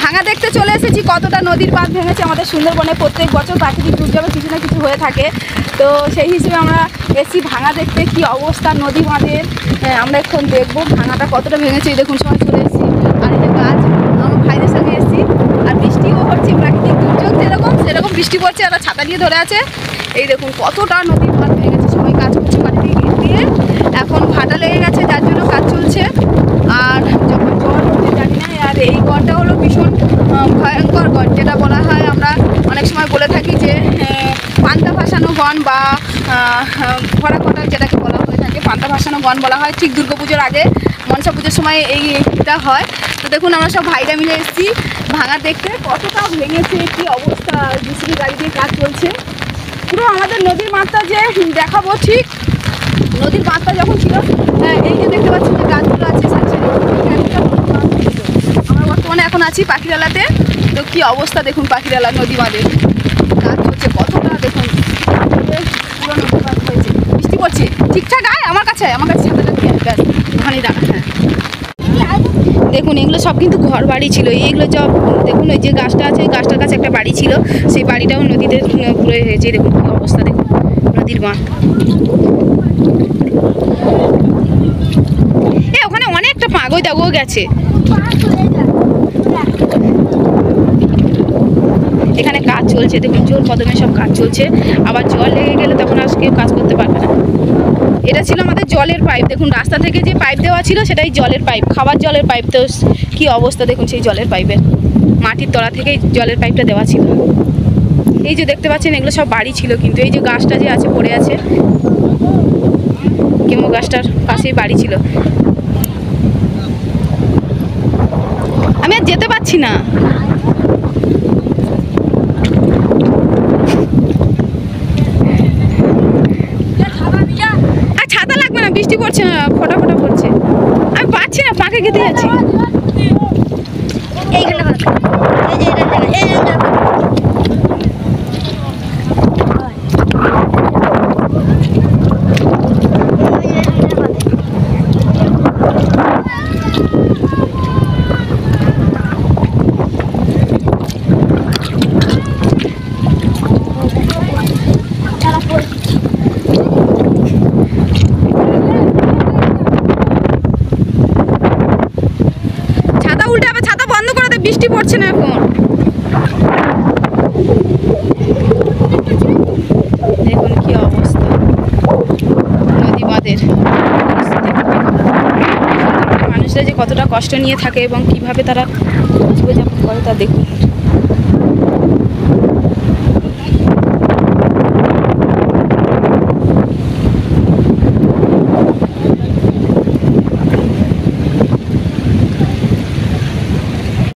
ভাঙা দেখতে চলে এসেছি কতটা নদীর বাঁধ ভেঙেছে আমাদের সুন্দরবনে। প্রত্যেক বছর প্রাকৃতিক দুর্যোগে কিছু না কিছু হয়ে থাকে, তো সেই হিসেবে আমরা এসেছি ভাঙা দেখতে কি অবস্থা নদী বাঁধের। আমরা এখন দেখবো ভাঙাটা কতটা ভেঙেছে। এই দেখুন সবাই চলে এসেছি, আর এই যে গাছ আমার ভাইদের সঙ্গে এসেছি, আর বৃষ্টিও হচ্ছে, প্রাকৃতিক দুর্যোগ সেরকম বৃষ্টি পড়ছে, আর ছাতা নিয়ে ধরে আছে। এই দেখুন কতটা নদীর বাঁধ ভেঙেছে, সবাই কাজ করছে বাড়িতে দিয়ে। এখন ভাটা লেগে গেছে, যার জন্য কাজ চলছে। আর যখন ঝড় হচ্ছে জানি না। আর এই গড়টা হলো ভীষণ ভয়ঙ্কর গড়, যেটা বলা হয়, আমরা অনেক সময় বলে থাকি যে পান্তা ভাসানো গণ বা খরা কটার যেটাকে বলা হয়ে থাকে, পান্তা ভাসানো গণ বলা হয়। ঠিক দুর্গাপুজোর আগে মনসা পুজোর সময় এইটা হয়। তো দেখুন আমরা সব ভাইরা মিলে এসেছি ভাঙা দেখতে, কতটা ভেঙেছে, কি অবস্থা। জিসিবি গাড়ি দিয়ে কাজ চলছে। পুরো আমাদের নদীর মাত্রা যে দেখাবো, ঠিক নদীর বাঁধটা যখন ছিল, এই যে দেখতে পাচ্ছি যে গাছগুলো আছে সাইডে, আমরা বর্তমানে এখন আছি পাখিরালাতে। তো কি অবস্থা দেখুন পাখিরালা নদী বাঁধের কাজ হচ্ছে, কতটা দেখুন পুরো নদী বাঁধ হয়েছে। বৃষ্টি পড়ছে ঠিকঠাক। আমার কাছে ছাতাটা দিয়ে ব্যাস ওখানেই দাঁড়া। হ্যাঁ দেখুন এগুলো সব কিন্তু ঘর বাড়ি ছিল। এইগুলো সব দেখুন, ওই যে গাছটা আছে, গাছটার কাছে একটা বাড়ি ছিল, সেই বাড়িটাও নদীতে পুরো হয়েছে। দেখুন কি অবস্থা, দেখুন নদীর বাঁধ। ওখানে অনেকটা পাগই দাগও গেছে। এখানে কাজ চলছে, দেখুন জোর কদমে সব কাজ চলছে। আবার জল লেগে গেলে তখন আর কেউ কাজ করতে পারবে না। এটা ছিল আমাদের জলের পাইপ। দেখুন রাস্তা থেকে যে পাইপ দেওয়া ছিল সেটাই জলের পাইপ, খাবার জলের পাইপ। তো কি অবস্থা দেখুন সেই জলের পাইপের, মাটির তলা থেকেই জলের পাইপটা দেওয়া ছিল। এই যে দেখতে পাচ্ছেন এগুলো সব বাড়ি ছিল, কিন্তু এই যে গাছটা যে আছে পড়ে আছে, কেমো গাছটার পাশেই বাড়ি ছিল। আমি আর যেতে পারছি না। আর ছাতা লাগবে না, বৃষ্টি পড়ছে না, ফোটা ফোটা পড়ছে। আমি পাচ্ছি না, পাকে গেতে যাচ্ছি। বৃষ্টি পড়ছে না এখন। দেখুন কি অবস্থা নদী বাঁধের। মানুষরা যে কতটা কষ্ট নিয়ে থাকে এবং কিভাবে তারা জীবনযাপন করে তা দেখুন।